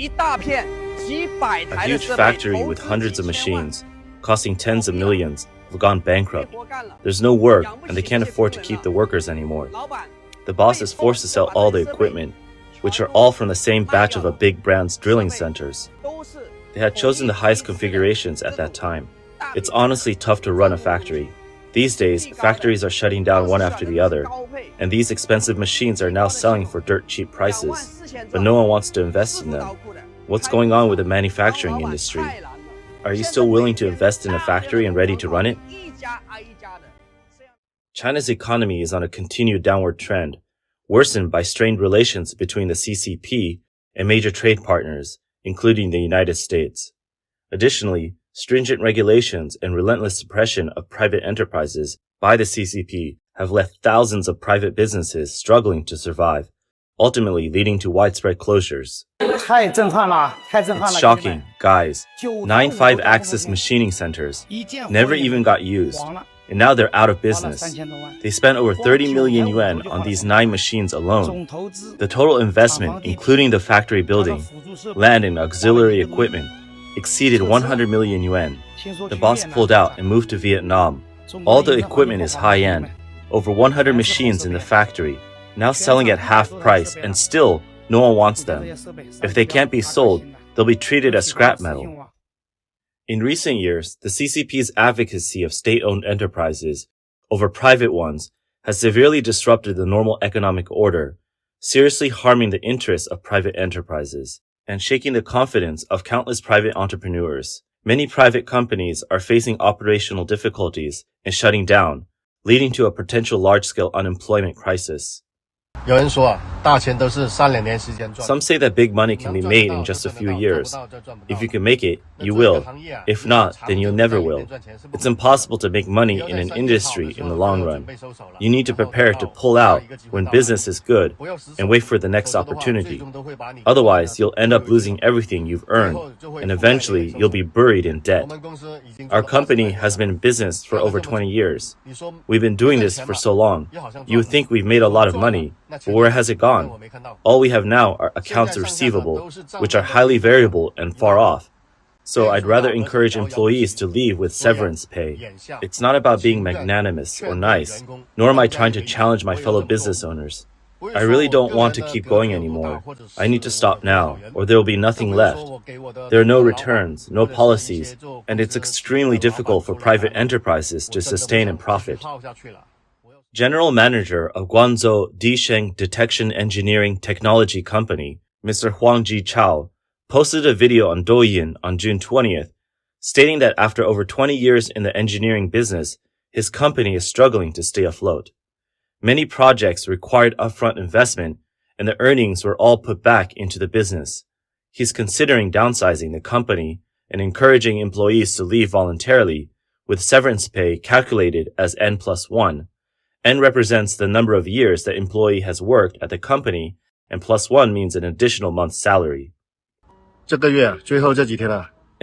A huge factory with hundreds of machines, costing tens of millions, have gone bankrupt. There's no work, and they can't afford to keep the workers anymore. The boss is forced to sell all the equipment, which are all from the same batch of a big brand's drilling centers. They had chosen the highest configurations at that time. It's honestly tough to run a factory. These days, factories are shutting down one after the other, and these expensive machines are now selling for dirt cheap prices, but no one wants to invest in them. What's going on with the manufacturing industry? Are you still willing to invest in a factory and ready to run it? China's economy is on a continued downward trend, worsened by strained relations between the CCP and major trade partners, including the United States. Additionally, stringent regulations and relentless suppression of private enterprises by the CCP have left thousands of private businesses struggling to survive, ultimately leading to widespread closures. It's shocking, guys. 9 5-axis machining centers never even got used, and now they're out of business. They spent over 30 million yuan on these 9 machines alone. The total investment, including the factory building, land and auxiliary equipment, exceeded 100 million yuan. The boss pulled out and moved to Vietnam. All the equipment is high-end, over 100 machines in the factory, now selling at half price, and still no one wants them. If they can't be sold, they'll be treated as scrap metal. In recent years, the CCP's advocacy of state-owned enterprises over private ones has severely disrupted the normal economic order, seriously harming the interests of private enterprises and shaking the confidence of countless private entrepreneurs. Many private companies are facing operational difficulties and shutting down, leading to a potential large-scale unemployment crisis. Some say that big money can be made in just a few years. If you can make it, you will. If not, then you never will. It's impossible to make money in an industry in the long run. You need to prepare to pull out when business is good and wait for the next opportunity. Otherwise, you'll end up losing everything you've earned, and eventually you'll be buried in debt. Our company has been in business for over 20 years. We've been doing this for so long. You would think we've made a lot of money, but where has it gone? All we have now are accounts receivable, which are highly variable and far off. So I'd rather encourage employees to leave with severance pay. It's not about being magnanimous or nice, nor am I trying to challenge my fellow business owners. I really don't want to keep going anymore. I need to stop now, or there will be nothing left. There are no returns, no policies, and it's extremely difficult for private enterprises to sustain and profit. General Manager of Guangzhou Disheng Detection Engineering Technology Company, Mr. Huang Jichao, posted a video on Douyin on June 20th, stating that after over 20 years in the engineering business, his company is struggling to stay afloat. Many projects required upfront investment, and the earnings were all put back into the business. He's considering downsizing the company and encouraging employees to leave voluntarily, with severance pay calculated as N+1. N represents the number of years the employee has worked at the company, and +1 means an additional month's salary. In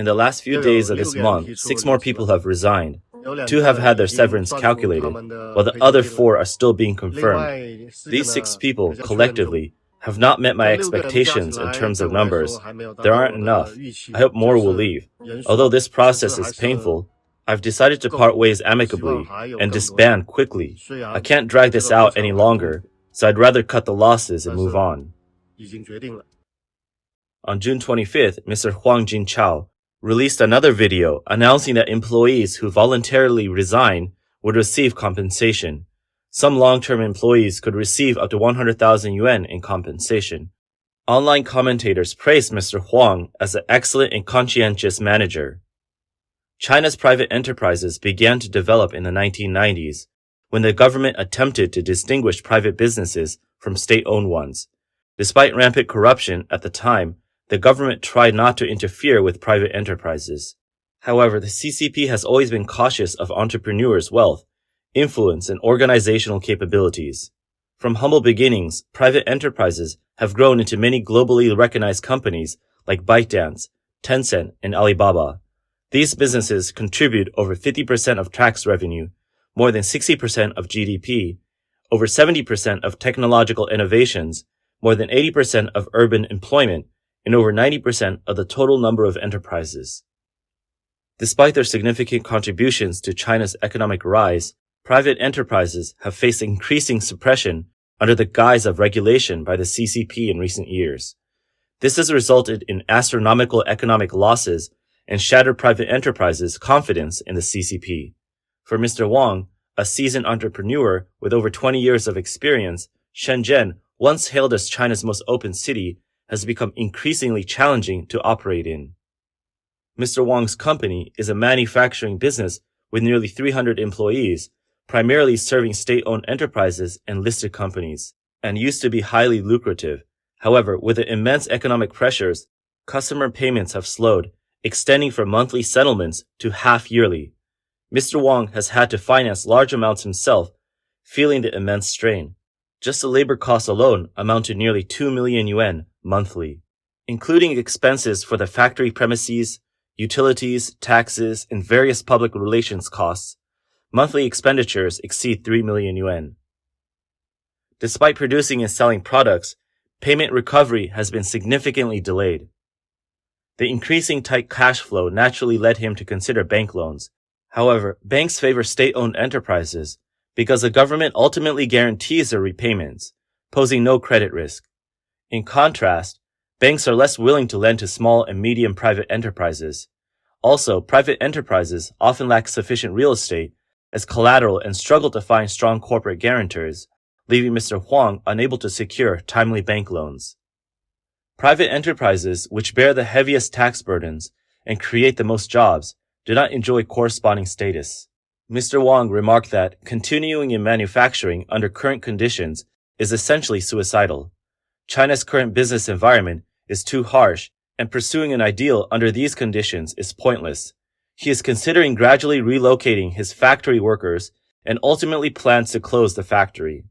the last few days of this month, 6 more people have resigned. 2 have had their severance calculated, while the other 4 are still being confirmed. These 6 people, collectively, have not met my expectations in terms of numbers. There aren't enough. I hope more will leave. Although this process is painful, I've decided to part ways amicably and disband quickly. I can't drag this out any longer, so I'd rather cut the losses and move on. On June 25th, Mr. Huang Jinchao released another video announcing that employees who voluntarily resign would receive compensation. Some long-term employees could receive up to 100,000 yuan in compensation. Online commentators praised Mr. Huang as an excellent and conscientious manager. China's private enterprises began to develop in the 1990s, when the government attempted to distinguish private businesses from state-owned ones. Despite rampant corruption at the time, the government tried not to interfere with private enterprises. However, the CCP has always been cautious of entrepreneurs' wealth, influence, and organizational capabilities. From humble beginnings, private enterprises have grown into many globally recognized companies like ByteDance, Tencent, and Alibaba. These businesses contribute over 50% of tax revenue, more than 60% of GDP, over 70% of technological innovations, more than 80% of urban employment, in over 90% of the total number of enterprises. Despite their significant contributions to China's economic rise, private enterprises have faced increasing suppression under the guise of regulation by the CCP in recent years. This has resulted in astronomical economic losses and shattered private enterprises' confidence in the CCP. For Mr. Wang, a seasoned entrepreneur with over 20 years of experience, Shenzhen, once hailed as China's most open city, has become increasingly challenging to operate in. Mr. Wang's company is a manufacturing business with nearly 300 employees, primarily serving state-owned enterprises and listed companies, and used to be highly lucrative. However, with the immense economic pressures, customer payments have slowed, extending from monthly settlements to half-yearly. Mr. Wang has had to finance large amounts himself, feeling the immense strain. Just the labor costs alone amount to nearly 2 million yuan monthly, including expenses for the factory premises, utilities, taxes, and various public relations costs. Monthly expenditures exceed 3 million yuan. Despite producing and selling products, payment recovery has been significantly delayed. The increasing tight cash flow naturally led him to consider bank loans. However, banks favor state-owned enterprises because the government ultimately guarantees their repayments, posing no credit risk. In contrast, banks are less willing to lend to small and medium private enterprises. Also, private enterprises often lack sufficient real estate as collateral and struggle to find strong corporate guarantors, leaving Mr. Huang unable to secure timely bank loans. Private enterprises, which bear the heaviest tax burdens and create the most jobs, do not enjoy corresponding status. Mr. Wang remarked that continuing in manufacturing under current conditions is essentially suicidal. China's current business environment is too harsh, and pursuing an ideal under these conditions is pointless. He is considering gradually relocating his factory workers and ultimately plans to close the factory.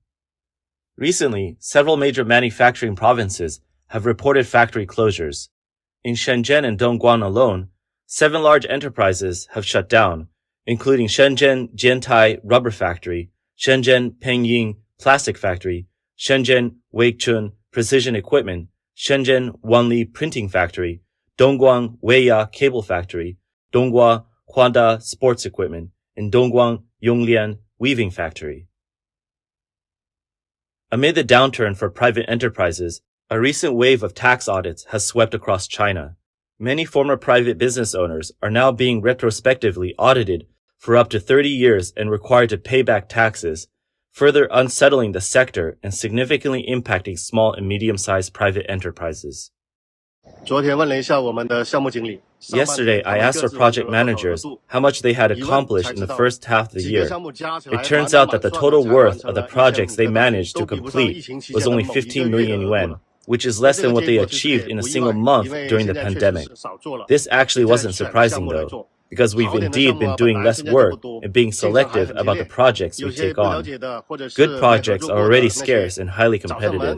Recently, several major manufacturing provinces have reported factory closures. In Shenzhen and Dongguan alone, 7 large enterprises have shut down, including Shenzhen Jiantai Rubber Factory, Shenzhen Pengying Plastic Factory, Shenzhen Weichun Precision Equipment, Shenzhen Wanli Printing Factory, Dongguan Weiya Cable Factory, Donghua Huanda Sports Equipment, and Dongguan Yonglian Weaving Factory. Amid the downturn for private enterprises, a recent wave of tax audits has swept across China. Many former private business owners are now being retrospectively audited for up to 30 years and required to pay back taxes, further unsettling the sector and significantly impacting small and medium-sized private enterprises. Yesterday, I asked our project managers how much they had accomplished in the first half of the year. It turns out that the total worth of the projects they managed to complete was only 15 million yuan, which is less than what they achieved in a single month during the pandemic. This actually wasn't surprising though, because we've indeed been doing less work and being selective about the projects we take on. Good projects are already scarce and highly competitive.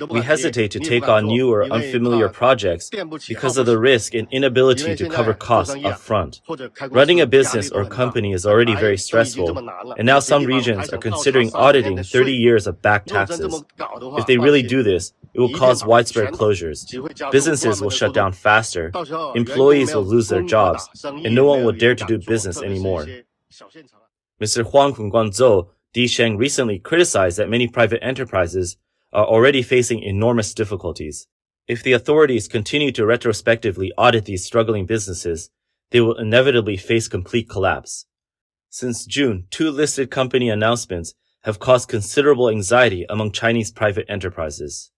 We hesitate to take on new or unfamiliar projects because of the risk and inability to cover costs up front. Running a business or company is already very stressful, and now some regions are considering auditing 30 years of back taxes. If they really do this, it will cause widespread closures. Businesses will shut down faster, employees will lose their jobs, and no one will dare to do business anymore. Mr. Huang from Guangzhou, Disheng, recently criticized that many private enterprises are already facing enormous difficulties. If the authorities continue to retrospectively audit these struggling businesses, they will inevitably face complete collapse. Since June, 2 listed company announcements have caused considerable anxiety among Chinese private enterprises.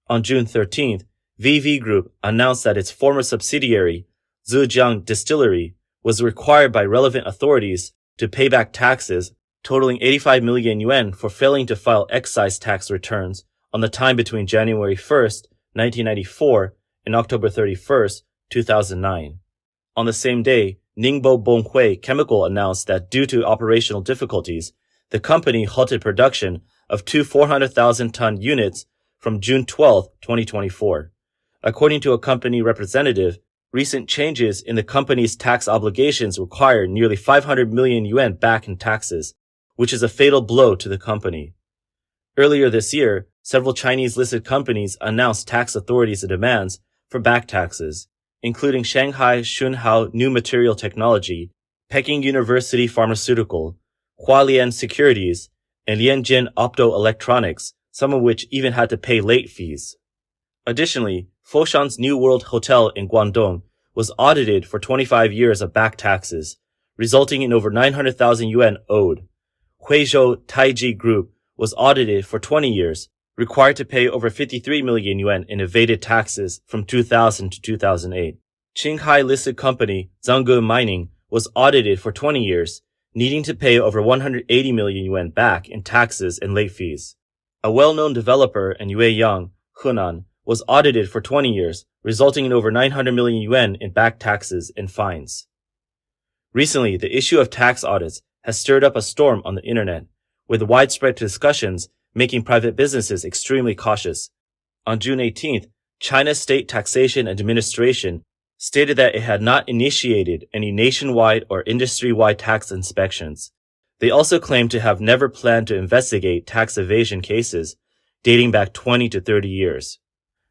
On June 13th, VV Group announced that its former subsidiary, Zhejiang Distillery, was required by relevant authorities to pay back taxes totaling 85 million yuan for failing to file excise tax returns on the time between January 1st, 1994 and October 31st, 2009. On the same day, Ningbo Bonghui Chemical announced that due to operational difficulties, the company halted production of 2 400,000-ton units from June 12, 2024. According to a company representative, recent changes in the company's tax obligations require nearly 500 million yuan back in taxes, which is a fatal blow to the company. Earlier this year, several Chinese listed companies announced tax authorities' demands for back taxes, including Shanghai Shunhao New Material Technology, Peking University Pharmaceutical, Hualian Securities, and Lianjin Optoelectronics, some of which even had to pay late fees. Additionally, Foshan's New World Hotel in Guangdong was audited for 25 years of back taxes, resulting in over 900,000 yuan owed. Huizhou Taiji Group was audited for 20 years, required to pay over 53 million yuan in evaded taxes from 2000 to 2008. Qinghai listed company Zhangge Mining was audited for 20 years, needing to pay over 180 million yuan back in taxes and late fees. A well-known developer in Yueyang, Henan, was audited for 20 years, resulting in over 900 million yuan in back taxes and fines. Recently, the issue of tax audits has stirred up a storm on the internet, with widespread discussions making private businesses extremely cautious. On June 18th, China's State Taxation Administration stated that it had not initiated any nationwide or industry-wide tax inspections. They also claimed to have never planned to investigate tax evasion cases dating back 20 to 30 years.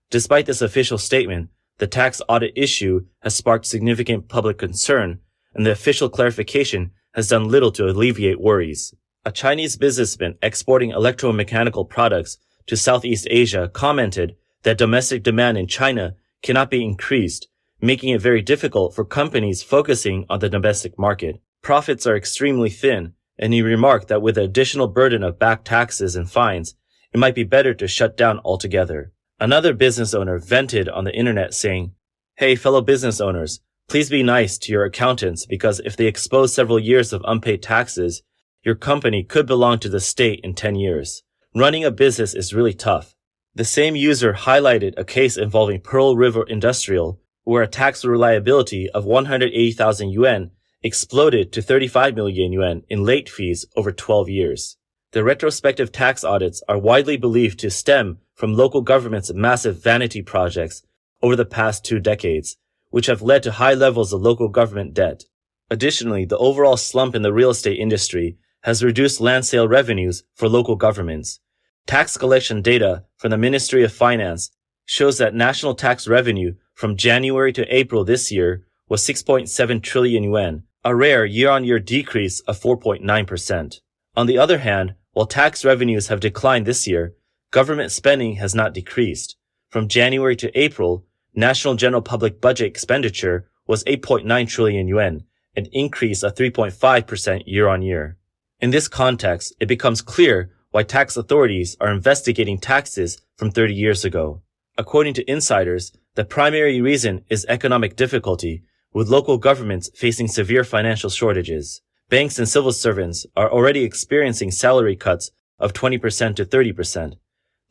Despite this official statement, the tax audit issue has sparked significant public concern, and the official clarification has done little to alleviate worries. A Chinese businessman exporting electromechanical products to Southeast Asia commented that domestic demand in China cannot be increased, making it very difficult for companies focusing on the domestic market. Profits are extremely thin, and he remarked that with the additional burden of back taxes and fines, it might be better to shut down altogether. Another business owner vented on the internet saying, "Hey, fellow business owners, please be nice to your accountants because if they expose several years of unpaid taxes, your company could belong to the state in 10 years. Running a business is really tough." The same user highlighted a case involving Pearl River Industrial, where a tax reliability of 180,000 yuan exploded to 35 million yuan in late fees over 12 years. The retrospective tax audits are widely believed to stem from local government's massive vanity projects over the past 2 decades, which have led to high levels of local government debt. Additionally, the overall slump in the real estate industry has reduced land sale revenues for local governments. Tax collection data from the Ministry of Finance shows that national tax revenue from January to April this year was 6.7 trillion yuan, a rare year-on-year decrease of 4.9%. On the other hand, while tax revenues have declined this year, government spending has not decreased. From January to April, national general public budget expenditure was 8.9 trillion yuan, an increase of 3.5% year-on-year. In this context, it becomes clear why tax authorities are investigating taxes from 30 years ago. According to insiders, the primary reason is economic difficulty, with local governments facing severe financial shortages. Banks and civil servants are already experiencing salary cuts of 20% to 30%.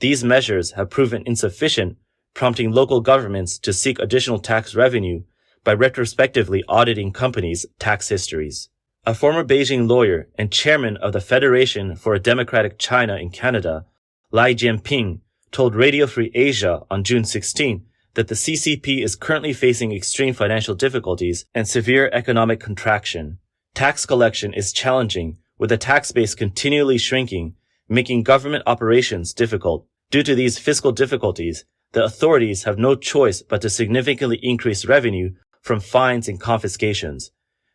These measures have proven insufficient, prompting local governments to seek additional tax revenue by retrospectively auditing companies' tax histories. A former Beijing lawyer and chairman of the Federation for a Democratic China in Canada, Lai Jianping, told Radio Free Asia on June 16 that the CCP is currently facing extreme financial difficulties and severe economic contraction. Tax collection is challenging, with the tax base continually shrinking, making government operations difficult. Due to these fiscal difficulties, the authorities have no choice but to significantly increase revenue from fines and confiscations.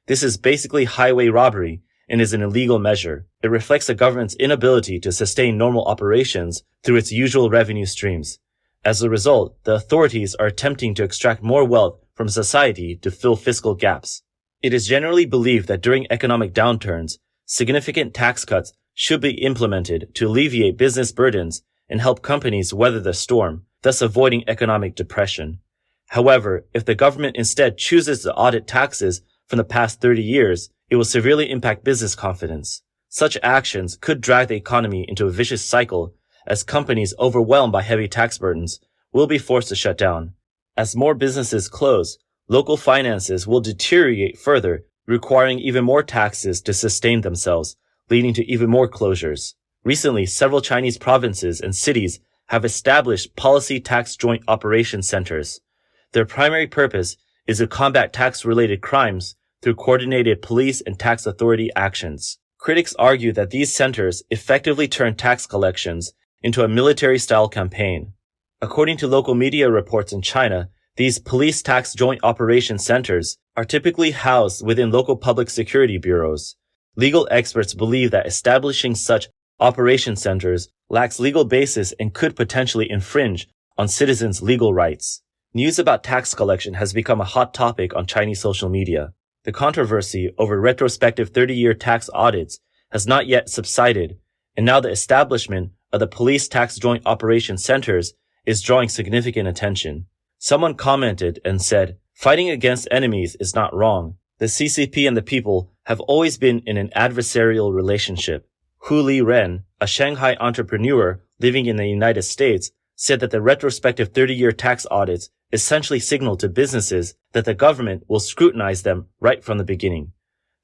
This is basically highway robbery and is an illegal measure. It reflects the government's inability to sustain normal operations through its usual revenue streams. As a result, the authorities are attempting to extract more wealth from society to fill fiscal gaps. It is generally believed that during economic downturns, significant tax cuts should be implemented to alleviate business burdens and help companies weather the storm, thus avoiding economic depression. However, if the government instead chooses to audit taxes from the past 30 years, it will severely impact business confidence. Such actions could drag the economy into a vicious cycle, as companies overwhelmed by heavy tax burdens will be forced to shut down. As more businesses close, local finances will deteriorate further, requiring even more taxes to sustain themselves, leading to even more closures. Recently, several Chinese provinces and cities have established policy tax joint operation centers. Their primary purpose is to combat tax-related crimes through coordinated police and tax authority actions. Critics argue that these centers effectively turn tax collections into a military-style campaign. According to local media reports in China, these police tax joint operation centers are typically housed within local public security bureaus. Legal experts believe that establishing such operation centers lacks legal basis and could potentially infringe on citizens' legal rights. News about tax collection has become a hot topic on Chinese social media. The controversy over retrospective 30-year tax audits has not yet subsided, and now the establishment of the police tax joint operation centers is drawing significant attention. Someone commented and said, "Fighting against enemies is not wrong. The CCP and the people have always been in an adversarial relationship." Hu Li-ren, a Shanghai entrepreneur living in the United States, said that the retrospective 30-year tax audits essentially signal to businesses that the government will scrutinize them right from the beginning.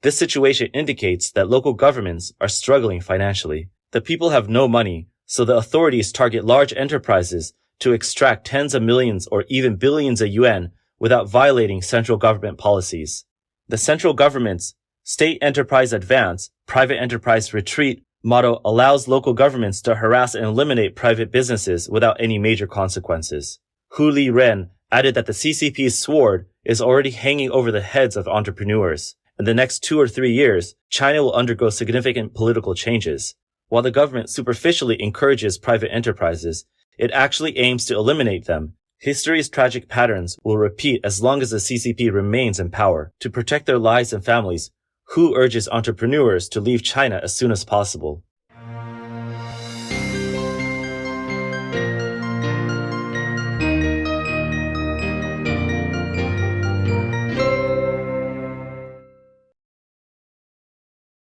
This situation indicates that local governments are struggling financially. The people have no money, so the authorities target large enterprises to extract tens of millions or even billions of yuan without violating central government policies. The central government's State Enterprise Advance, Private Enterprise Retreat motto allows local governments to harass and eliminate private businesses without any major consequences. Hu Li-ren added that the CCP's sword is already hanging over the heads of entrepreneurs. In the next 2 or 3 years, China will undergo significant political changes. While the government superficially encourages private enterprises, it actually aims to eliminate them. History's tragic patterns will repeat as long as the CCP remains in power. To protect their lives and families, Hu urges entrepreneurs to leave China as soon as possible.